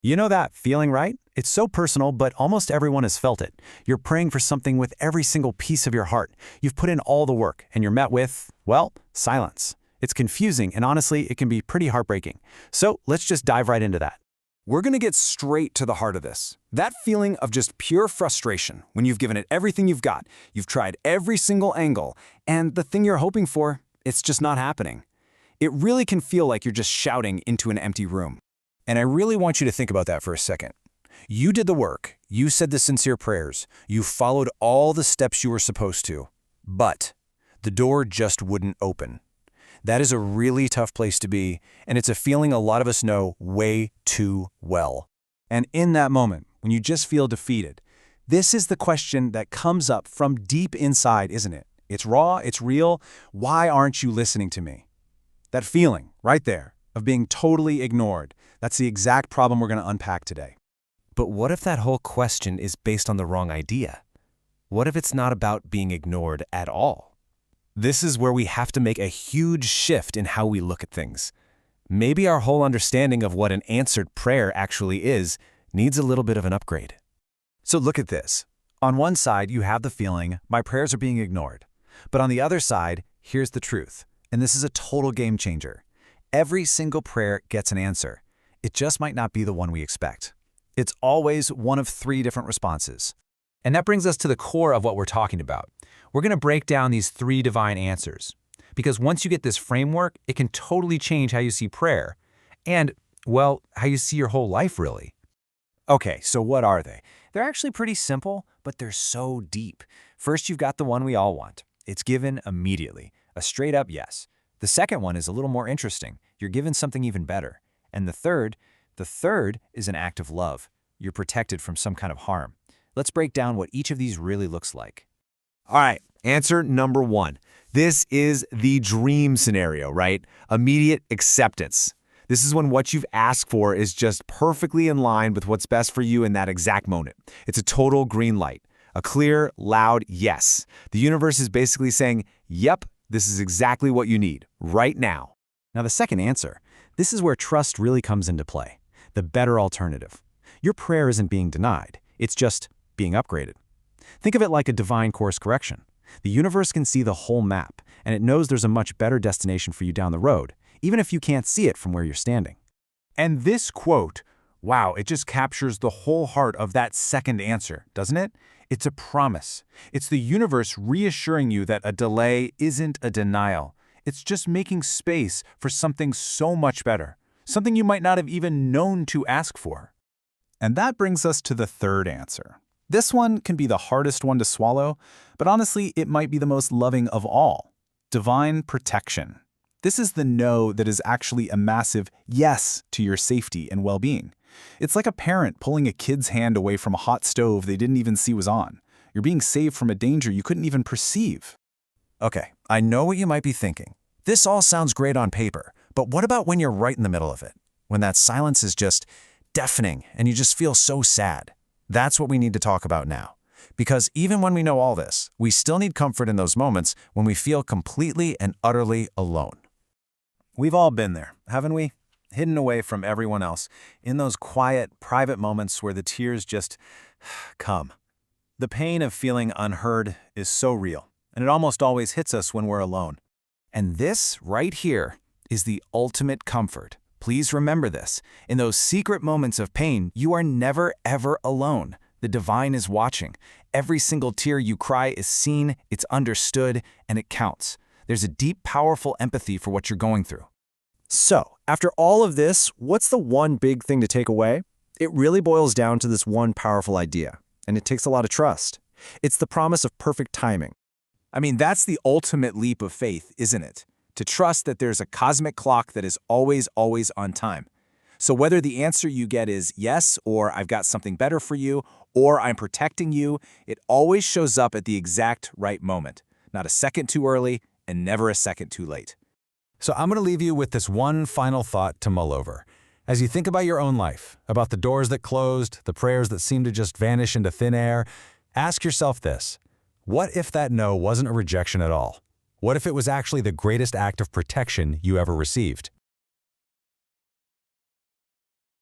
You know that feeling, right? It's so personal, but almost everyone has felt it. You're praying for something with every single piece of your heart. You've put in all the work, and you're met with, well, silence. It's confusing, and honestly, it can be pretty heartbreaking. So let's just dive right into that. We're going to get straight to the heart of this. That feeling of just pure frustration when you've given it everything you've got, you've tried every single angle, and the thing you're hoping for, it's just not happening. It really can feel like you're just shouting into an empty room. And I really want you to think about that for a second. You did the work, you said the sincere prayers, you followed all the steps you were supposed to, but the door just wouldn't open. That is a really tough place to be, and it's a feeling a lot of us know way too well. And in that moment, when you just feel defeated, this is the question that comes up from deep inside, isn't it? It's raw, it's real. Why aren't you listening to me? That feeling, right there, of being totally ignored, that's the exact problem we're going to unpack today. But what if that whole question is based on the wrong idea? What if it's not about being ignored at all? This is where we have to make a huge shift in how we look at things. Maybe our whole understanding of what an answered prayer actually is needs a little bit of an upgrade. So look at this. On one side, you have the feeling, my prayers are being ignored. But on the other side, here's the truth. And this is a total game changer. Every single prayer gets an answer. It just might not be the one we expect. It's always one of three different responses. And that brings us to the core of what we're talking about. We're going to break down these three divine answers. Because once you get this framework, it can totally change how you see prayer. And, well, how you see your whole life, really. Okay, so what are they? They're actually pretty simple, but they're so deep. First, you've got the one we all want. It's given immediately, a straight-up yes. The second one is a little more interesting. You're given something even better. And the third is an act of love. You're protected from some kind of harm. Let's break down what each of these really looks like. All right, answer number one. This is the dream scenario, right? Immediate acceptance. This is when what you've asked for is just perfectly in line with what's best for you in that exact moment. It's a total green light, a clear, loud yes. The universe is basically saying, yep, this is exactly what you need, right now. Now the second answer, this is where trust really comes into play, the better alternative. Your prayer isn't being denied, it's just being upgraded. Think of it like a divine course correction. The universe can see the whole map, and it knows there's a much better destination for you down the road, even if you can't see it from where you're standing. And this quote, wow, it just captures the whole heart of that second answer, doesn't it? It's a promise. It's the universe reassuring you that a delay isn't a denial. It's just making space for something so much better, something you might not have even known to ask for. And that brings us to the third answer. This one can be the hardest one to swallow, but honestly, it might be the most loving of all. Divine protection. This is the no that is actually a massive yes to your safety and well-being. It's like a parent pulling a kid's hand away from a hot stove they didn't even see was on. You're being saved from a danger you couldn't even perceive. Okay, I know what you might be thinking. This all sounds great on paper, but what about when you're right in the middle of it? When that silence is just deafening and you just feel so sad? That's what we need to talk about now. Because even when we know all this, we still need comfort in those moments when we feel completely and utterly alone. We've all been there, haven't we? Hidden away from everyone else, in those quiet, private moments where the tears just come. The pain of feeling unheard is so real, and it almost always hits us when we're alone. And this, right here, is the ultimate comfort. Please remember this. In those secret moments of pain, you are never, ever alone. The divine is watching. Every single tear you cry is seen, it's understood, and it counts. There's a deep, powerful empathy for what you're going through. So, after all of this, what's the one big thing to take away? It really boils down to this one powerful idea, and it takes a lot of trust. It's the promise of perfect timing. I mean, that's the ultimate leap of faith, isn't it? To trust that there's a cosmic clock that is always, always on time. So whether the answer you get is yes, or I've got something better for you, or I'm protecting you, it always shows up at the exact right moment. Not a second too early, and never a second too late. So I'm going to leave you with this one final thought to mull over. As you think about your own life, about the doors that closed, the prayers that seemed to just vanish into thin air, ask yourself this. What if that no wasn't a rejection at all? What if it was actually the greatest act of protection you ever received?